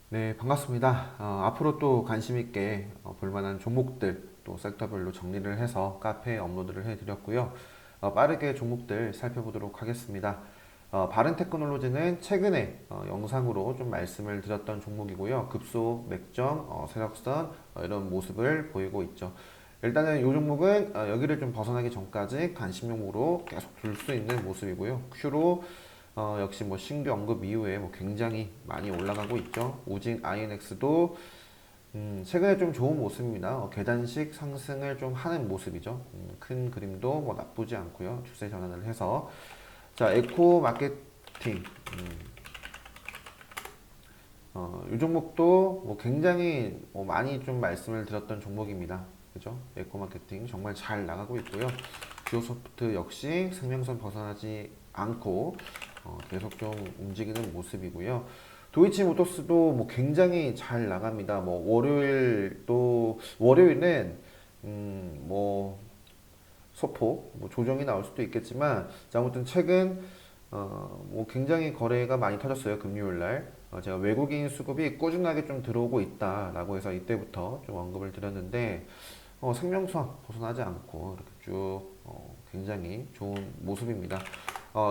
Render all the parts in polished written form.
네, 반갑습니다. 앞으로 또 관심 있게 볼만한 종목들 또 섹터별로 정리를 해서 카페에 업로드를 해드렸고요. 빠르게 종목들 살펴보도록 하겠습니다. 바른테크놀로지는 최근에 영상으로 좀 말씀을 드렸던 종목이고요. 급소, 맥점, 세력선 이런 모습을 보이고 있죠. 일단은 이 종목은 여기를 좀 벗어나기 전까지 관심 종목으로 계속 둘 수 있는 모습이고요. 큐로 역시 뭐 신규 언급 이후에 뭐 굉장히 많이 올라가고 있죠. 오직 INX도 최근에 좀 좋은 모습입니다. 계단식 상승을 좀 하는 모습이죠. 큰 그림도 뭐 나쁘지 않고요. 추세 전환을 해서 자 에코 마케팅 이 종목도 뭐 굉장히 뭐 많이 좀 말씀을 드렸던 종목입니다. 그죠? 에코 마케팅 정말 잘 나가고 있고요. 기어소프트 역시 생명선 벗어나지 않고 계속 좀 움직이는 모습이고요. 도이치모터스도 뭐 굉장히 잘 나갑니다. 뭐 월요일은 뭐 소폭 뭐 조정이 나올 수도 있겠지만 자, 아무튼 최근 뭐 굉장히 거래가 많이 터졌어요. 금요일 날. 제가 외국인 수급이 꾸준하게 좀 들어오고 있다라고 해서 이때부터 좀 언급을 드렸는데 생명선 벗어나지 않고 이렇게 쭉 굉장히 좋은 모습입니다.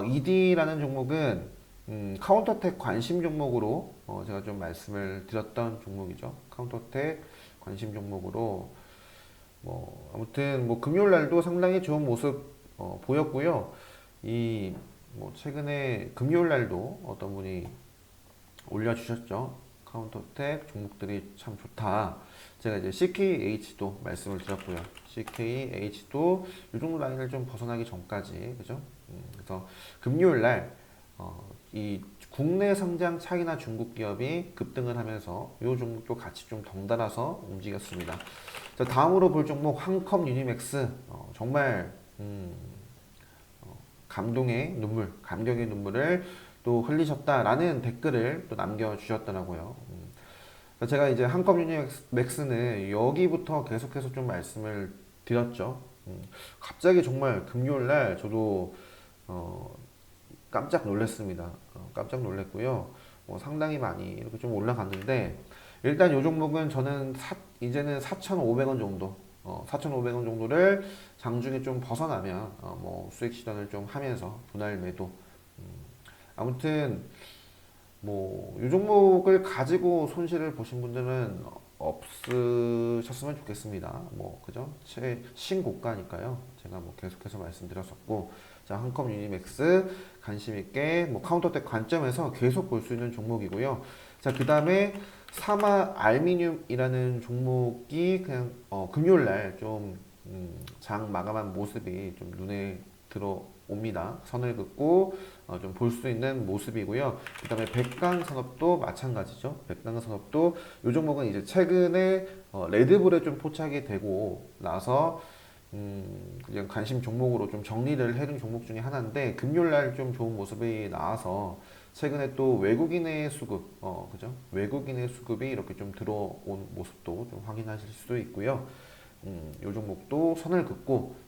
ED라는 종목은 카운터텍 관심 종목으로 제가 좀 말씀을 드렸던 종목이죠. 카운터텍 관심 종목으로 뭐 아무튼 뭐 금요일 날도 상당히 좋은 모습 보였고요. 이 뭐 최근에 금요일 날도 어떤 분이 올려주셨죠. 카운터텍 종목들이 참 좋다. 제가 이제 CKH도 말씀을 드렸고요. CKH도 이 정도 라인을 좀 벗어나기 전까지, 그죠? 그래서 금요일 날, 이 국내 상장 차이나 중국 기업이 급등을 하면서 이 종목도 같이 좀 덩달아서 움직였습니다. 자, 다음으로 볼 종목 한컵 유니맥스. 정말, 감격의 눈물을 또 흘리셨다라는 댓글을 또 남겨주셨더라고요. 제가 이제 한컵 유니맥스는 여기부터 계속해서 좀 말씀을 드렸죠. 갑자기 정말 금요일 날 저도 어, 깜짝 놀랐습니다. 깜짝 놀랐고요. 상당히 많이 이렇게 좀 올라갔는데 일단 이 종목은 저는 이제는 4,500원 정도 4,500원 정도를 장중에 좀 벗어나면 뭐 수익 실현을 좀 하면서 분할 매도 아무튼 뭐 이 종목을 가지고 손실을 보신 분들은 없으셨으면 좋겠습니다. 뭐 그죠? 신고가니까요. 제가 뭐 계속해서 말씀드렸었고 자 한컵 유니맥스 관심 있게 뭐 카운터텍 관점에서 계속 볼 수 있는 종목이고요. 자 그다음에 사마 알미늄이라는 종목이 그냥 금요일 날좀 장 마감한 모습이 좀 눈에 들어옵니다. 선을 긋고 좀 볼 수 있는 모습이고요. 그다음에 백강산업도 마찬가지죠. 백강산업도 이 종목은 이제 최근에 레드불에 좀 포착이 되고 나서 그냥 관심 종목으로 좀 정리를 해둔 종목 중에 하나인데 금요일 날 좀 좋은 모습이 나와서 최근에 또 외국인의 수급, 그죠? 외국인의 수급이 이렇게 좀 들어온 모습도 좀 확인하실 수도 있고요. 이 종목도 선을 긋고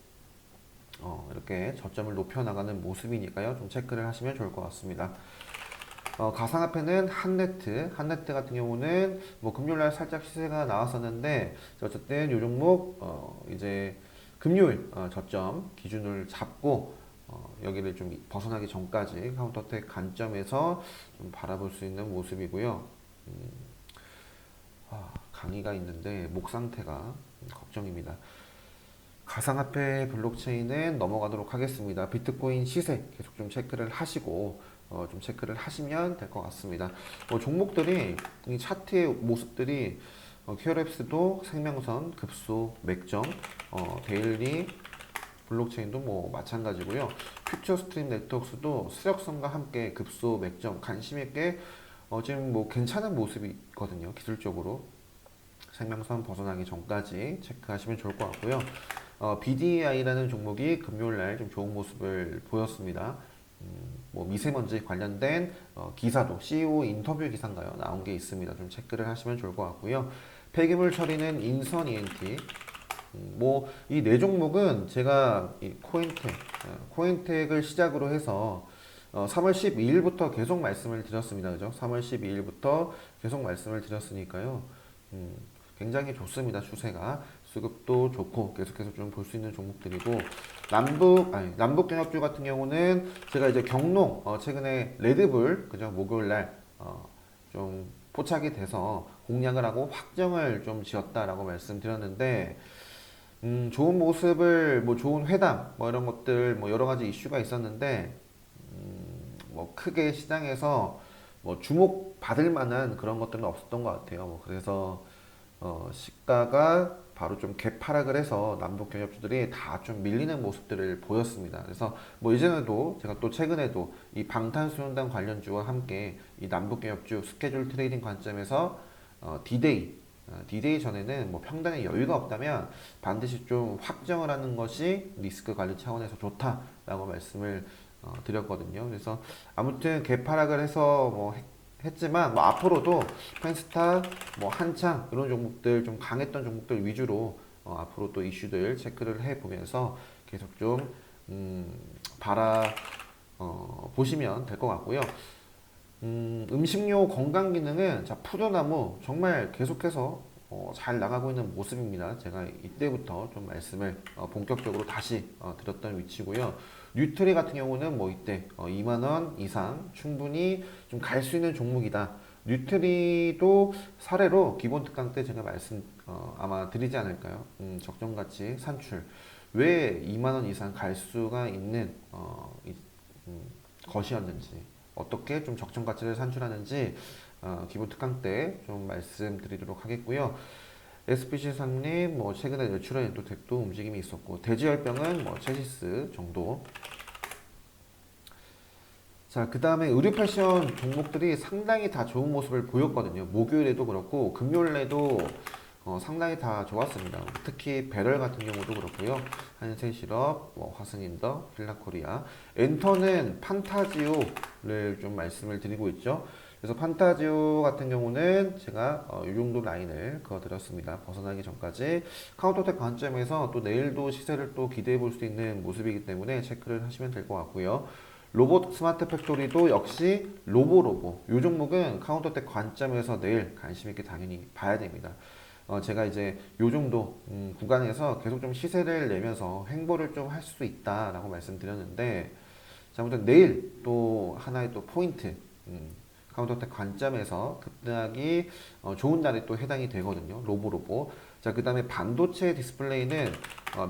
이렇게 저점을 높여 나가는 모습이니까요. 좀 체크를 하시면 좋을 것 같습니다. 가상화폐는 한네트 같은 경우는 뭐 금요일날 살짝 시세가 나왔었는데 어쨌든 이 종목 이제 금요일 저점 기준을 잡고 여기를 좀 벗어나기 전까지 카운터텍 관점에서 좀 바라볼 수 있는 모습이고요. 강의가 있는데 목 상태가 걱정입니다. 가상화폐 블록체인은 넘어가도록 하겠습니다. 비트코인 시세 계속 좀 체크를 하시고 좀 체크를 하시면 될 것 같습니다. 종목들이 이 차트의 모습들이 QRX도 생명선, 급소, 맥점, 데일리 블록체인도 뭐 마찬가지고요. 퓨처 스트림 네트워크스도 수력선과 함께 급소, 맥점 관심 있게 지금 뭐 괜찮은 모습이거든요. 기술적으로 생명선 벗어나기 전까지 체크하시면 좋을 것 같고요. BDI라는 종목이 금요일날 좀 좋은 모습을 보였습니다. 뭐 미세먼지 관련된 기사도 CEO 인터뷰 기사인가요? 나온 게 있습니다. 좀 체크를 하시면 좋을 것 같고요. 폐기물 처리는 인선 ENT. 뭐 이 네 종목은 제가 이 코인텍을 시작으로 해서 3월 12일부터 계속 말씀을 드렸습니다. 그죠? 3월 12일부터 계속 말씀을 드렸으니까요. 음, 굉장히 좋습니다. 추세가. 수급도 좋고 계속해서 좀 볼 수 있는 종목들이고 남북 경협주 같은 경우는 제가 이제 경농 최근에 레드불 그죠? 목요일 날좀 포착이 돼서 공략을 하고 확정을 좀 지었다라고 말씀드렸는데 좋은 모습을 뭐 좋은 회담 뭐 이런 것들 뭐 여러 가지 이슈가 있었는데 뭐 크게 시장에서 뭐 주목 받을 만한 그런 것들은 없었던 것 같아요. 뭐 그래서 시가가 바로 좀 개파락을 해서 남북 경협주들이 다 좀 밀리는 모습들을 보였습니다. 그래서 뭐 이전에도 제가 또 최근에도 이 방탄소년단 관련주와 함께 이 남북 경협주 스케줄 트레이딩 관점에서 디데이 전에는 뭐 평단에 여유가 없다면 반드시 좀 확정을 하는 것이 리스크 관리 차원에서 좋다라고 말씀을 드렸거든요. 그래서 아무튼 개파락을 해서 뭐 했지만 뭐 앞으로도 펜스타, 뭐 한창 이런 종목들 좀 강했던 종목들 위주로 앞으로 또 이슈들 체크를 해 보면서 계속 좀 바라 보시면 될 것 같고요. 음식료 건강 기능은 자 푸드나무 정말 계속해서 잘 나가고 있는 모습입니다. 제가 이때부터 좀 말씀을 본격적으로 다시 드렸던 위치고요. 뉴트리 같은 경우는 뭐 이때 2만 원 이상 충분히 좀 갈 수 있는 종목이다. 뉴트리도 사례로 기본 특강 때 제가 말씀 아마 드리지 않을까요? 적정 가치 산출 왜 2만 원 이상 갈 수가 있는 것이었는지 어떻게 좀 적정 가치를 산출하는지 기본 특강 때 좀 말씀드리도록 하겠고요. SPC 상님 뭐 최근에 내추럴 엔도텍도 움직임이 있었고 대지열병은 뭐 체시스 정도. 자, 그 다음에 의류 패션 종목들이 상당히 다 좋은 모습을 보였거든요. 목요일에도 그렇고 금요일에도 상당히 다 좋았습니다. 특히 배럴 같은 경우도 그렇고요. 한센실업, 뭐 화승인더, 필라코리아, 엔터는 판타지오를 좀 말씀을 드리고 있죠. 그래서 판타지오 같은 경우는 제가 이 정도 라인을 그어드렸습니다. 벗어나기 전까지 카운터텍 관점에서 또 내일도 시세를 또 기대해 볼 수 있는 모습이기 때문에 체크를 하시면 될 것 같고요. 로봇 스마트 팩토리도 역시 로보 이 종목은 카운터텍 관점에서 내일 관심 있게 당연히 봐야 됩니다. 제가 이제 요 정도 구간에서 계속 좀 시세를 내면서 횡보를 좀 할 수 있다라고 말씀드렸는데 자, 아무튼 내일 또 하나의 또 포인트 카운터텍 관점에서 급등하기 좋은 날에 또 해당이 되거든요. 로보. 자, 그 다음에 반도체 디스플레이는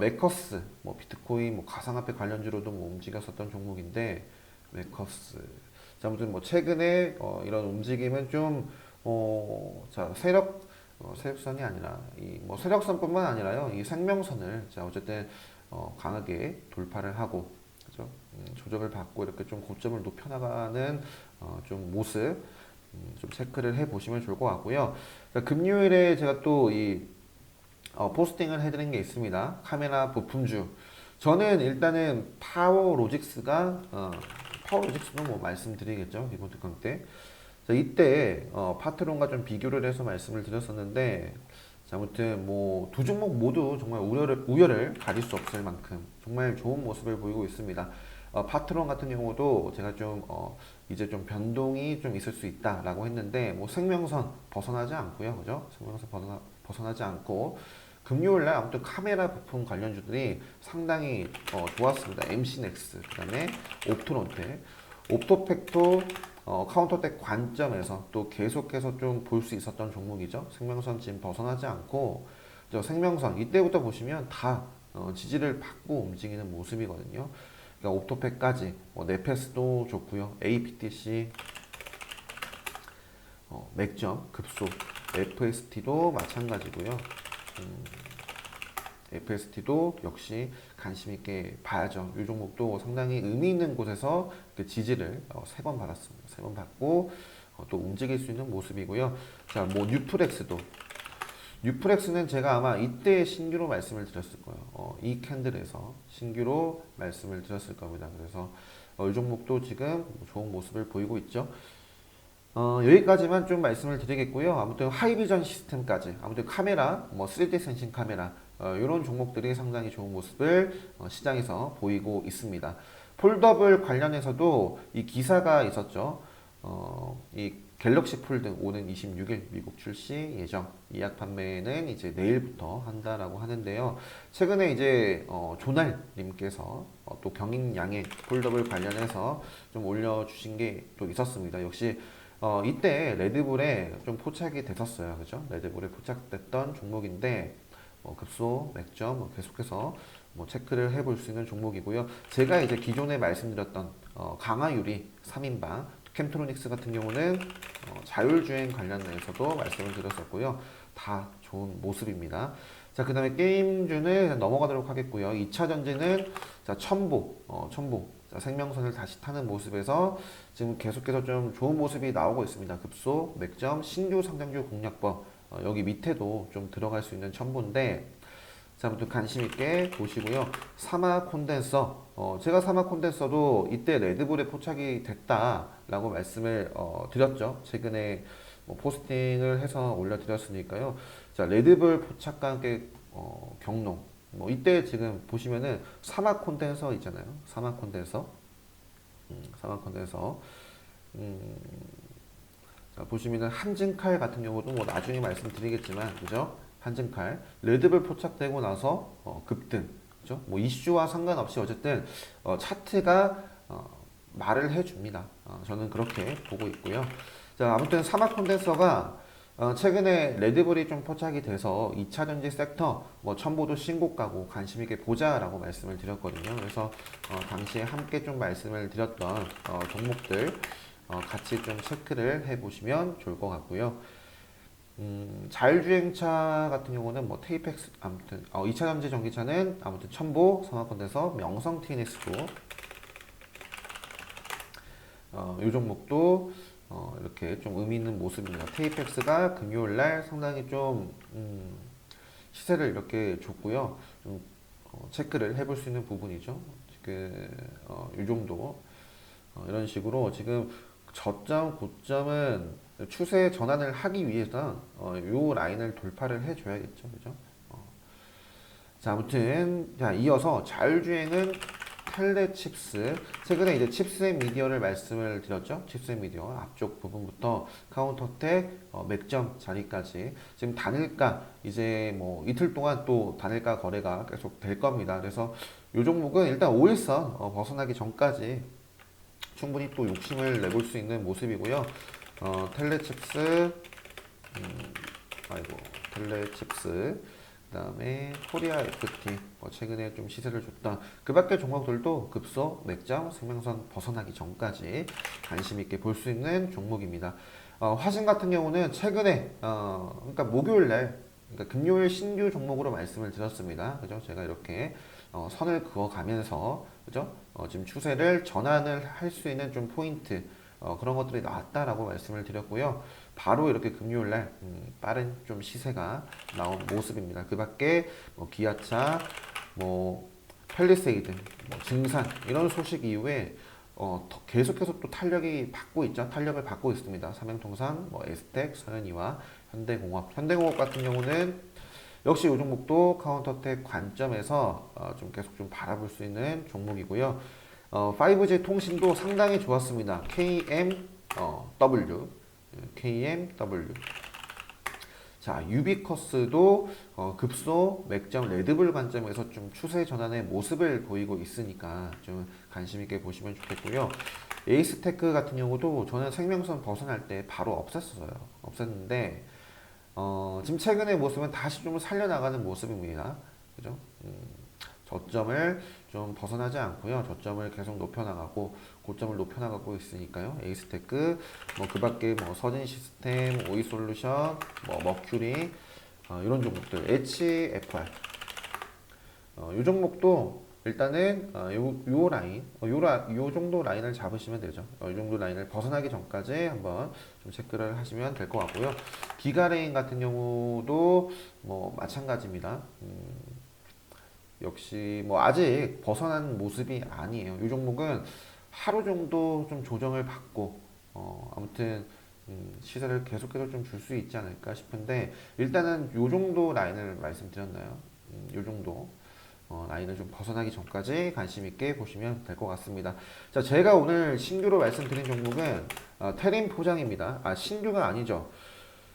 메커스, 뭐 비트코인, 뭐 가상화폐 관련주로도 뭐 움직였었던 종목인데 메커스. 자, 아무튼 뭐 최근에 이런 움직임은 좀 자, 세력선이 아니라 이 뭐 세력선뿐만 아니라요. 이 생명선을 자 어쨌든 강하게 돌파를 하고 그죠? 조정을 받고 이렇게 좀 고점을 높여나가는 좀 모습 좀 체크를 해 보시면 좋을 것 같고요. 자, 금요일에 제가 또 이 포스팅을 해드린 게 있습니다. 카메라 부품주. 저는 일단은 파워로직스도 뭐 말씀드리겠죠. 이번 특강 때. 자, 이때 파트론과 좀 비교를 해서 말씀을 드렸었는데 자, 아무튼 뭐 두 종목 모두 정말 우열을 가릴 수 없을 만큼 정말 좋은 모습을 보이고 있습니다. 파트론 같은 경우도 제가 좀 이제 좀 변동이 좀 있을 수 있다라고 했는데 뭐 생명선 벗어나지 않고요, 그죠? 생명선 벗어나지 않고 금요일날 아무튼 카메라 부품 관련주들이 상당히 좋았습니다. MC넥스, 그다음에 옵토론테, 옵토팩도 카운터텍 관점에서 또 계속해서 좀 볼 수 있었던 종목이죠. 생명선 지금 벗어나지 않고 저 생명선 이때부터 보시면 다 지지를 받고 움직이는 모습이거든요. 그러니까 옵토팩까지 네페스도 좋고요. APTC 맥점 급속 FST도 마찬가지고요. FST도 역시 관심 있게 봐야죠. 이 종목도 상당히 의미 있는 곳에서 그 지지를 3번 받았습니다. 3번 받고 또 움직일 수 있는 모습이고요. 자, 뭐 뉴프렉스는 제가 아마 이때 신규로 말씀을 드렸을 거예요. 이 캔들에서 신규로 말씀을 드렸을 겁니다. 그래서 이 종목도 지금 좋은 모습을 보이고 있죠. 여기까지만 좀 말씀을 드리겠고요. 아무튼 하이비전 시스템까지, 아무튼 카메라, 뭐 3D 센싱 카메라 이런 종목들이 상당히 좋은 모습을 시장에서 보이고 있습니다. 폴더블 관련해서도 이 기사가 있었죠. 이 갤럭시 폴드 오는 26일 미국 출시 예정. 예약 판매는 이제 내일부터 한다라고 하는데요. 최근에 이제 조날님께서 또 경인양의 폴더블 관련해서 좀 올려주신 게 또 있었습니다. 역시 이때 레드불에 좀 포착이 됐었어요. 그죠? 레드불에 포착됐던 종목인데 급소, 맥점 계속해서 체크를 해볼 수 있는 종목이고요. 제가 이제 기존에 말씀드렸던 강화유리 3인방 캠트로닉스 같은 경우는 자율주행 관련해서도 말씀을 드렸었고요. 다 좋은 모습입니다. 자, 그 다음에 게임주는 넘어가도록 하겠고요. 2차 전지는 자, 첨보. 자, 생명선을 다시 타는 모습에서 지금 계속해서 좀 좋은 모습이 나오고 있습니다. 급소, 맥점, 신규 상장주 공략법. 여기 밑에도 좀 들어갈 수 있는 첨보인데, 자, 아무튼 관심 있게 보시고요. 사마 콘덴서. 제가 사마 콘덴서도 이때 레드불에 포착이 됐다라고 말씀을 드렸죠. 최근에 포스팅을 해서 올려드렸으니까요. 자, 레드불 포착과 함께 경로. 이때 지금 보시면은 사마 콘덴서 있잖아요. 사마 콘덴서. 사마 콘덴서. 자, 보시면은 한진칼 같은 경우도 나중에 말씀드리겠지만, 그죠? 한진칼 레드불 포착되고 나서 급등, 그죠? 이슈와 상관없이 어쨌든 차트가 말을 해줍니다. 저는 그렇게 보고 있고요. 자, 아무튼 사막 콘덴서가 최근에 레드불이 좀 포착이 돼서 2차 전지 섹터 첨보도 신고가고 관심 있게 보자라고 말씀을 드렸거든요. 그래서 당시에 함께 좀 말씀을 드렸던 종목들 같이 좀 체크를 해보시면 좋을 것 같고요. 자율주행차 같은 경우는 테이펙스 아무튼 2차 전지 전기차는 아무튼 첨보 사마콘에서 명성 TNS도 이 종목도 이렇게 좀 의미 있는 모습입니다. 테이펙스가 금요일날 상당히 좀 시세를 이렇게 줬고요. 좀 체크를 해볼 수 있는 부분이죠. 지금 이 정도 이런 식으로 지금 저점 고점은 추세 전환을 하기 위해서 요 라인을 돌파를 해줘야겠죠, 그죠? 자, 아무튼 자 이어서 자율주행은 텔레칩스. 최근에 이제 칩스앤 미디어를 말씀을 드렸죠. 칩스앤 미디어 앞쪽 부분부터 카운터텍 맥점 자리까지 지금 단일가 이제 이틀 동안 또 단일가 거래가 계속 될 겁니다. 그래서 이 종목은 일단 5일선 벗어나기 전까지 충분히 또 욕심을 내볼 수 있는 모습이고요. 텔레칩스, 텔레칩스, 그 다음에 코리아 FT, 최근에 좀 시세를 줬던 그 밖의 종목들도 급소, 맥점, 생명선 벗어나기 전까지 관심 있게 볼 수 있는 종목입니다. 화신 같은 경우는 최근에, 그러니까 목요일날, 그러니까 금요일 신규 종목으로 말씀을 드렸습니다. 그죠? 제가 이렇게 선을 그어가면서, 그죠? 지금 추세를 전환을 할 수 있는 좀 포인트, 그런 것들이 나왔다라고 말씀을 드렸고요. 바로 이렇게 금요일날 빠른 좀 시세가 나온 모습입니다. 그 밖에 기아차, 펠리세이드, 증산 이런 소식 이후에 계속해서 또 탄력이 받고 있죠. 탄력을 받고 있습니다. 삼양통상, 에스텍, 서현이와 현대공업. 현대공업 같은 경우는 역시 이 종목도 카운터텍 관점에서 좀 계속 좀 바라볼 수 있는 종목이고요. 5G 통신도 상당히 좋았습니다. KMW. 자, 유비커스도 급소, 맥점, 레드불 관점에서 좀 추세 전환의 모습을 보이고 있으니까 좀 관심 있게 보시면 좋겠고요. 에이스테크 같은 경우도 저는 생명선 벗어날 때 바로 없앴는데 지금 최근의 모습은 다시 좀 살려나가는 모습입니다. 그죠? 저점을 좀 벗어나지 않고요. 저점을 계속 높여나가고 고점을 높여나가고 있으니까요. 에이스테크, 그 밖에 서진 시스템, 오이솔루션, 머큐리 이런 종목들, HFR 이 종목도 일단은 요 라인, 요 정도 라인을 잡으시면 되죠. 이 정도 라인을 벗어나기 전까지 한번 좀 체크를 하시면 될 것 같고요. 기가레인 같은 경우도 마찬가지입니다. 역시 아직 벗어난 모습이 아니에요. 이 종목은 하루 정도 좀 조정을 받고 아무튼 시세를 계속해서 좀 줄 수 있지 않을까 싶은데 일단은 요 정도 라인을 말씀드렸나요? 요 정도 라인을 좀 벗어나기 전까지 관심 있게 보시면 될 것 같습니다. 자, 제가 오늘 신규로 말씀드린 종목은 테린 포장입니다. 신규가 아니죠.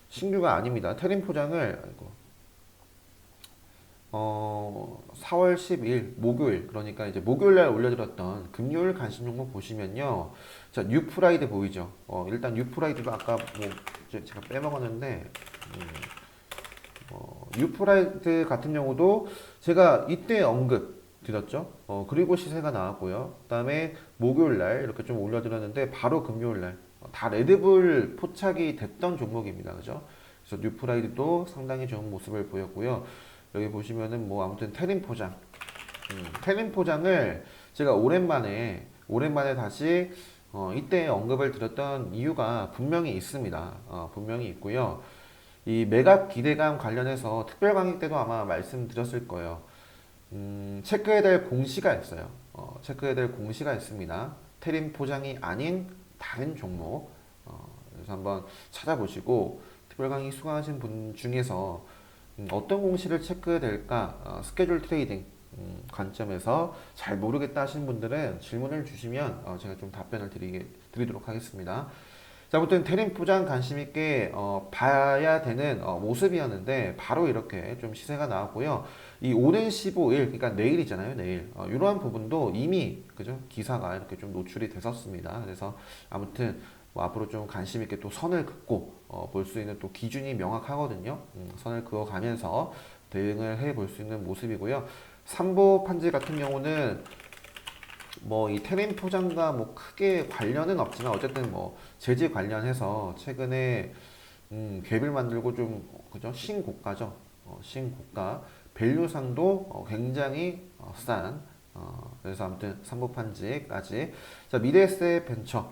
신규가 아닙니다. 테린 포장을 4월 10일 목요일, 그러니까 이제 목요일 날 올려드렸던 금요일 관심 종목 보시면요. 자, 뉴프라이드 보이죠? 일단 뉴프라이드도 아까 뭐 제가 빼먹었는데 뉴프라이드 같은 경우도 제가 이때 언급 드렸죠. 그리고 시세가 나왔고요. 그다음에 목요일 날 이렇게 좀 올려드렸는데 바로 금요일 날 다 레드불 포착이 됐던 종목입니다. 그죠? 그래서 뉴프라이드도 상당히 좋은 모습을 보였고요. 여기 보시면은 뭐 아무튼 테린 포장, 테린 포장을 제가 오랜만에 다시 이때 언급을 드렸던 이유가 분명히 있습니다. 분명히 있고요. 이 매각 기대감 관련해서 특별 강의 때도 아마 말씀드렸을 거예요. 체크해야 될 공시가 있어요. 체크해야 될 공시가 있습니다. 테린 포장이 아닌 다른 종목. 그래서 한번 찾아보시고 특별 강의 수강하신 분 중에서 어떤 공시를 체크해야 될까? 스케줄 트레이딩 관점에서 잘 모르겠다 하시는 분들은 질문을 주시면 제가 좀 답변을 드리도록 하겠습니다. 자, 아무튼 테린 포장 관심 있게 봐야 되는 모습이었는데 바로 이렇게 좀 시세가 나왔고요. 이 오는 15일, 그러니까 내일이잖아요, 내일. 이러한 부분도 이미 그죠? 기사가 이렇게 좀 노출이 됐었습니다. 그래서 아무튼 뭐 앞으로 좀 관심 있게 또 선을 긋고 볼 수 있는 또 기준이 명확하거든요. 선을 그어가면서 대응을 해 볼 수 있는 모습이고요. 삼보 판지 같은 경우는 뭐 이 테린 포장과 뭐 크게 관련은 없지만 어쨌든 뭐 재질 관련해서 최근에 갭을 만들고 좀 그죠? 신고가죠. 신고가 밸류상도 굉장히 싼 그래서 아무튼 삼보 판지까지. 자, 미래에셋 벤처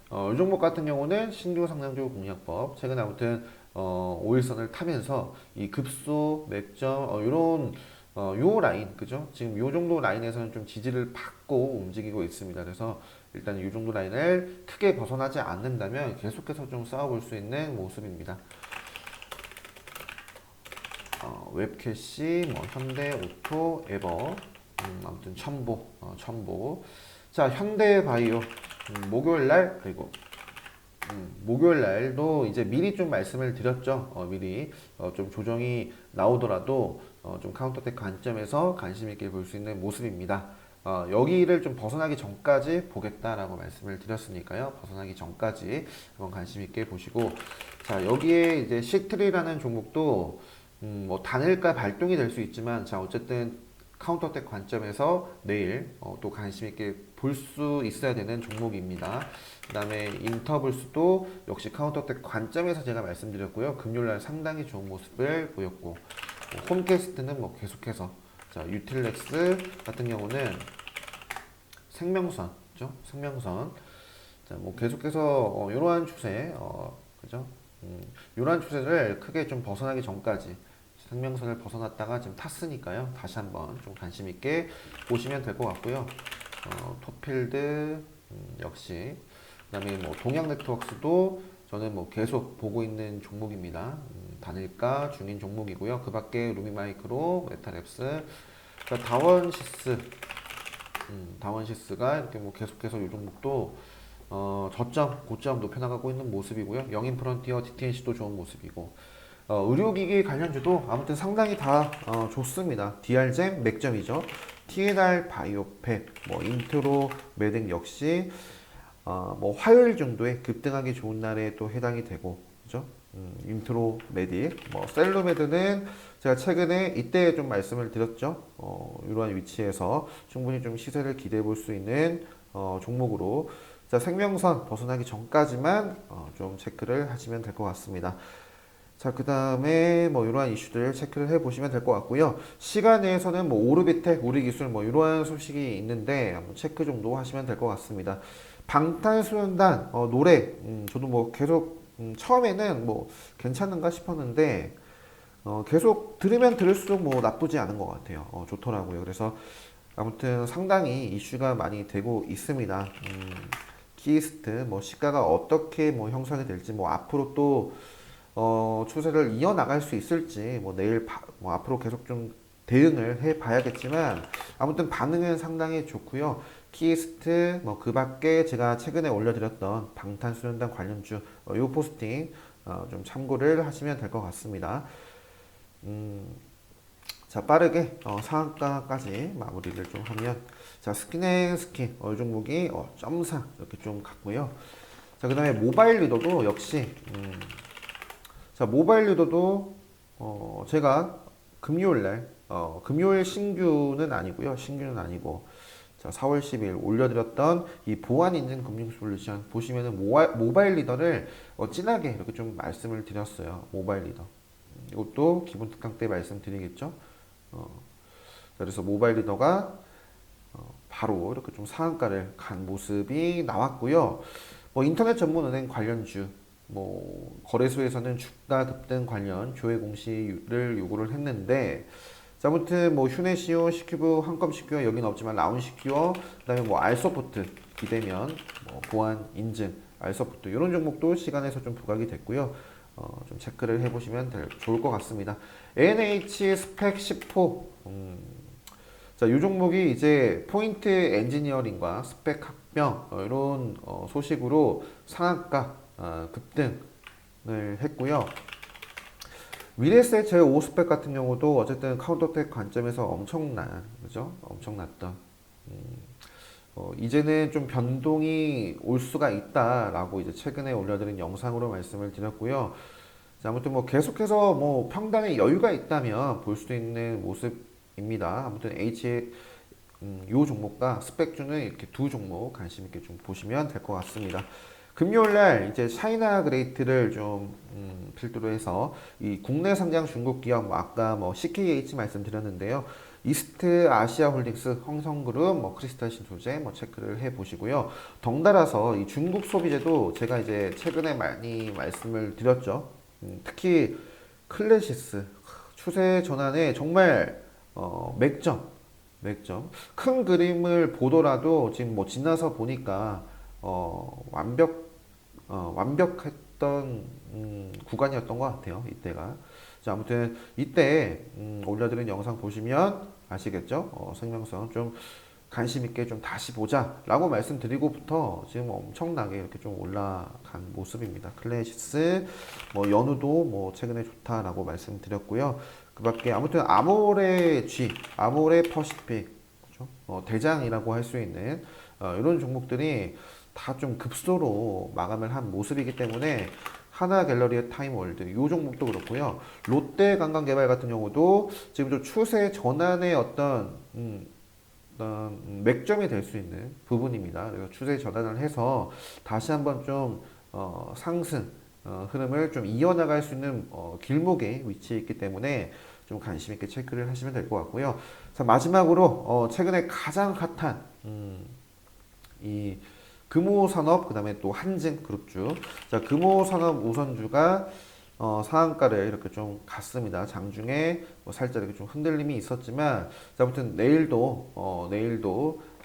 이 종목 같은 경우는 신규 상장주 공략법 최근에 아무튼 5일선을 타면서 이 급소 맥점 이런 요 라인 그죠? 지금 요 정도 라인에서는 좀 지지를 받고 움직이고 있습니다. 그래서 일단 이 정도 라인을 크게 벗어나지 않는다면 계속해서 좀 싸워볼 수 있는 모습입니다. 웹캐시, 뭐 현대오토, 에버, 아무튼 첨보. 자, 현대바이오 목요일 날 그리고 목요일 날도 이제 미리 좀 말씀을 드렸죠. 미리 좀 조정이 나오더라도 좀 카운터텍 관점에서 관심 있게 볼 수 있는 모습입니다. 여기를 좀 벗어나기 전까지 보겠다라고 말씀을 드렸으니까요. 벗어나기 전까지 한번 관심 있게 보시고, 자, 여기에 이제 시트리라는 종목도 뭐 단일가 발동이 될 수 있지만, 자, 어쨌든 카운터텍 관점에서 내일 또 관심 있게 볼 수 있어야 되는 종목입니다. 그 다음에 인터블스도 역시 카운터텍 관점에서 제가 말씀드렸고요. 금요일날 상당히 좋은 모습을 보였고, 홈캐스트는 뭐 계속해서, 자, 유틸렉스 같은 경우는 생명선죠. 생명선. 자, 뭐 계속해서 이러한 추세, 그죠? 이러한 추세를 크게 좀 벗어나기 전까지 생명선을 벗어났다가 지금 탔으니까요. 다시 한번 좀 관심 있게 보시면 될 것 같고요. 토필드 역시 그다음에 뭐 동양 네트워크스도 저는 뭐 계속 보고 있는 종목입니다. 단일가 중인 종목이고요. 그 밖에 루미마이크로, 메타랩스, 그러니까 다원시스가 이렇게 뭐 계속해서 이 종목도 저점, 고점 높여나가고 있는 모습이고요. 영인프런티어, DTNC도 좋은 모습이고, 의료기기 관련주도 아무튼 상당히 다 좋습니다. DR젠 맥점이죠. TNR 바이오팩, 뭐 인트로 메딕 역시 뭐 화요일 정도에 급등하기 좋은 날에 또 해당이 되고, 그죠? 인트로 메딕, 뭐 셀로메드는 제가 최근에 이때 좀 말씀을 드렸죠. 이러한 위치에서 충분히 좀 시세를 기대해 볼 수 있는 종목으로, 자, 생명선 벗어나기 전까지만 좀 체크를 하시면 될 것 같습니다. 자, 그 다음에 뭐 이러한 이슈들 체크를 해 보시면 될 것 같고요. 시간 내에서는 뭐 오르비텍, 우리기술 뭐 이러한 소식이 있는데 한번 체크 정도 하시면 될 것 같습니다. 방탄소년단 노래 저도 뭐 계속 처음에는 뭐 괜찮은가 싶었는데 계속 들으면 들을수록 뭐 나쁘지 않은 것 같아요. 좋더라고요. 그래서 아무튼 상당히 이슈가 많이 되고 있습니다. 키이스트 뭐 시가가 어떻게 뭐 형성이 될지 뭐 앞으로 또 추세를 이어나갈 수 있을지 뭐 내일 뭐 앞으로 계속 좀 대응을 해 봐야겠지만 아무튼 반응은 상당히 좋고요. 키스트 뭐 그 밖에 제가 최근에 올려드렸던 방탄소년단 관련주 요 포스팅 좀 참고를 하시면 될 것 같습니다. 자, 빠르게 상한가까지 마무리를 좀 하면, 자, 스킨앤스킨 종목이 점상 이렇게 좀 갔고요. 자, 그 다음에 모바일 리더도 역시 자, 모바일 리더도 제가 금요일날 금요일 신규는 아니고요. 신규는 아니고 자, 4월 10일 올려드렸던 이 보안 인증 금융 솔루션 보시면은 모바일 리더를 진하게 이렇게 좀 말씀을 드렸어요. 모바일 리더. 이것도 기본 특강 때 말씀드리겠죠. 그래서 모바일 리더가 바로 이렇게 좀 상한가를 간 모습이 나왔고요. 뭐 인터넷 전문 은행 관련주, 뭐 거래소에서는 주가 급등 관련 조회 공시를 요구를 했는데, 자, 아무튼 뭐 휴네시오, 시큐브, 한컴 시큐어 여기는 없지만 라운 시큐어, 그다음에 뭐 알서포트 비대면, 뭐 보안 인증, 알서포트 이런 종목도 시간에서 좀 부각이 됐고요. 좀 체크를 해보시면 좋을 것 같습니다. ANH 스펙 10호. 자, 이 종목이 이제 포인트 엔지니어링과 스펙 합병 이런 소식으로 상한가 급등을 했고요. 미래세 제5 스펙 같은 경우도 어쨌든 카운터텍 관점에서 엄청난, 그죠? 엄청났던. 이제는 좀 변동이 올 수가 있다라고 이제 최근에 올려드린 영상으로 말씀을 드렸고요. 자, 아무튼 뭐 계속해서 뭐 평단의 여유가 있다면 볼 수도 있는 모습입니다. 아무튼 요 종목과 스펙주는 이렇게 두 종목 관심 있게 좀 보시면 될 것 같습니다. 금요일날 이제 차이나 그레이트를 좀 필두로 해서 이 국내 상장 중국 기업 뭐 아까 뭐 CKH 말씀드렸는데요. 이스트 아시아 홀딩스, 홍성그룹, 뭐 크리스탈 신소재 뭐 체크를 해 보시고요. 덩달아서 이 중국 소비재도 제가 이제 최근에 많이 말씀을 드렸죠. 특히 클래시스 추세 전환에 정말 맥점 큰 그림을 보더라도 지금 뭐 지나서 보니까 완벽했던 구간이었던 것 같아요. 이때가. 자, 아무튼 이때 올려드린 영상 보시면 아시겠죠? 생명성 좀 관심 있게 좀 다시 보자라고 말씀드리고부터 지금 엄청나게 이렇게 좀 올라간 모습입니다. 클래시스, 뭐 연우도 뭐 최근에 좋다라고 말씀드렸고요. 그밖에 아무튼 아모레 퍼시픽, 그렇죠? 대장이라고 할 수 있는 이런 종목들이 다 좀 급소로 마감을 한 모습이기 때문에 하나 갤러리의 타임월드 이 종목도 그렇고요. 롯데 관광개발 같은 경우도 지금 좀 추세 전환의 어떤 맥점이 될 수 있는 부분입니다. 그래서 추세 전환을 해서 다시 한번 좀 상승 흐름을 좀 이어나갈 수 있는 길목에 위치해 있기 때문에 좀 관심 있게 체크를 하시면 될 것 같고요. 자, 마지막으로 최근에 가장 핫한 이 금호산업, 그 다음에 또 한진그룹주. 자, 금호산업 우선주가 상한가를 이렇게 좀 갔습니다. 장중에 뭐 살짝 이렇게 좀 흔들림이 있었지만, 자, 아무튼 내일도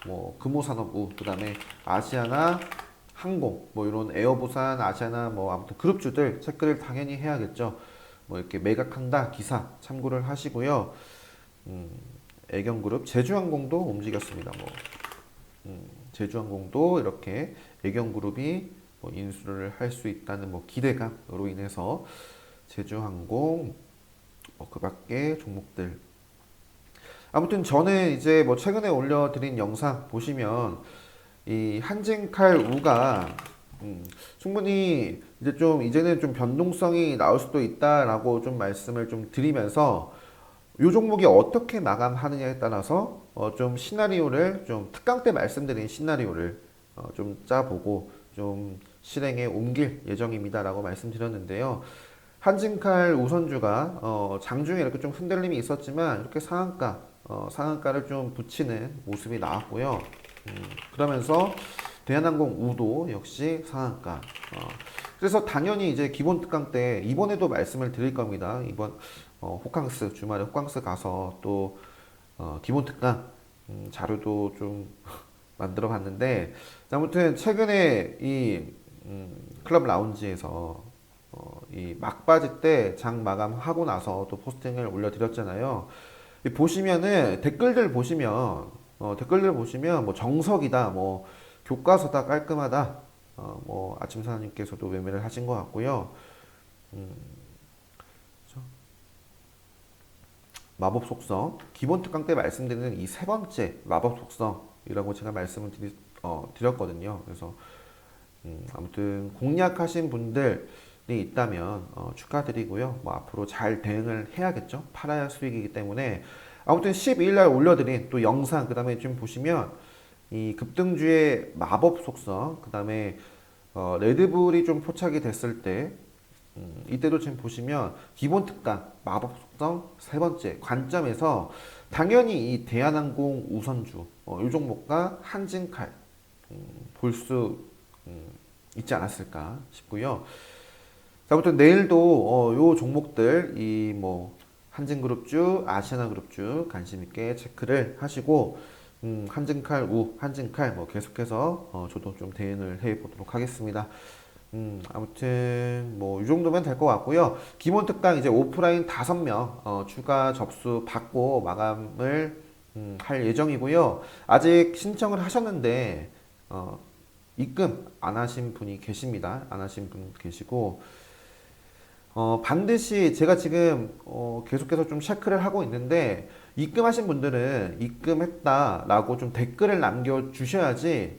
뭐 금호산업우, 그 다음에 아시아나 항공, 뭐 이런 에어부산, 아시아나 뭐 아무튼 그룹주들 체크를 당연히 해야겠죠. 뭐 이렇게 매각한다 기사 참고를 하시고요. 애경그룹, 제주항공도 움직였습니다. 뭐 제주항공도 이렇게 애경그룹이 뭐 인수를 할 수 있다는 뭐 기대감으로 인해서 제주항공 그 밖에 종목들 아무튼 저는 이제 뭐 최근에 올려드린 영상 보시면 이 한진칼 우가 충분히 이제는 좀 변동성이 나올 수도 있다라고 좀 말씀을 좀 드리면서 이 종목이 어떻게 마감하느냐에 따라서 좀 시나리오를 좀 특강 때 말씀드린 시나리오를 좀 짜보고 좀 실행에 옮길 예정입니다라고 말씀드렸는데요. 한진칼 우선주가 장중에 이렇게 좀 흔들림이 있었지만 이렇게 상한가를 좀 붙이는 모습이 나왔고요. 그러면서 대한항공 우도 역시 상한가. 그래서 당연히 이제 기본 특강 때 이번에도 말씀을 드릴 겁니다. 이번 호캉스 주말에 호캉스 가서 또 기본 특강 자료도 좀 만들어 봤는데 아무튼 최근에 이 클럽 라운지에서 이 막바지 때 장 마감하고 나서 또 포스팅을 올려드렸잖아요. 이 보시면은 댓글들 보시면 뭐 정석이다, 뭐 교과서다, 깔끔하다, 뭐 아침사님께서도 매매를 하신 것 같고요. 그렇죠? 마법 속성 기본 특강 때 말씀드리는 이 세 번째 마법 속성이라고 제가 말씀을 드렸거든요. 그래서 아무튼 공략하신 분들이 있다면 축하드리고요. 뭐 앞으로 잘 대응을 해야겠죠. 팔아야 수익이기 때문에 아무튼 12일 날 올려드린 또 영상 그 다음에 좀 보시면 이 급등주의 마법 속성 그 다음에 레드불이 좀 포착이 됐을 때 이때도 지금 보시면 기본 특강 마법 속성 세 번째 관점에서 당연히 이 대한항공 우선주 이 종목과 한진칼 볼수 있지 않았을까 싶고요. 자, 아무튼 내일도 요 종목들 이 뭐 한진그룹주, 아시아나그룹주 관심 있게 체크를 하시고 한진칼, 한진칼 뭐 계속해서 저도 좀 대응을 해 보도록 하겠습니다. 아무튼 뭐 이 정도면 될 것 같고요. 기본 특강 이제 오프라인 5명 추가 접수 받고 마감을 할 예정이고요. 아직 신청을 하셨는데 입금 안 하신 분이 계십니다. 안 하신 분 계시고 반드시 제가 지금 계속해서 좀 체크를 하고 있는데 입금하신 분들은 입금했다라고 좀 댓글을 남겨주셔야지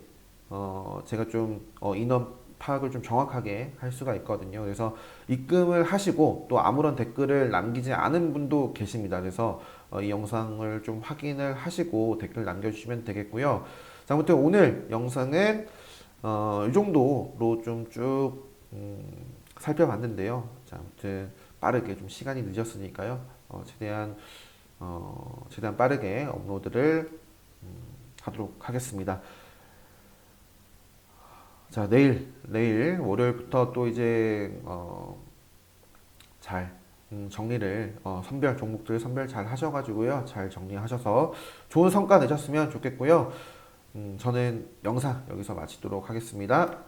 제가 좀 인원 파악을 좀 정확하게 할 수가 있거든요. 그래서 입금을 하시고 또 아무런 댓글을 남기지 않은 분도 계십니다. 그래서 이 영상을 좀 확인을 하시고 댓글 남겨주시면 되겠고요. 자, 아무튼 오늘 영상은 이 정도로 좀 쭉 살펴봤는데요. 자, 아무튼 빠르게 좀 시간이 늦었으니까요. 최대한 빠르게 업로드를 하도록 하겠습니다. 자, 내일 월요일부터 또 이제 잘 정리를 종목들 선별 잘 하셔가지고요. 잘 정리하셔서 좋은 성과 내셨으면 좋겠고요. 저는 영상 여기서 마치도록 하겠습니다.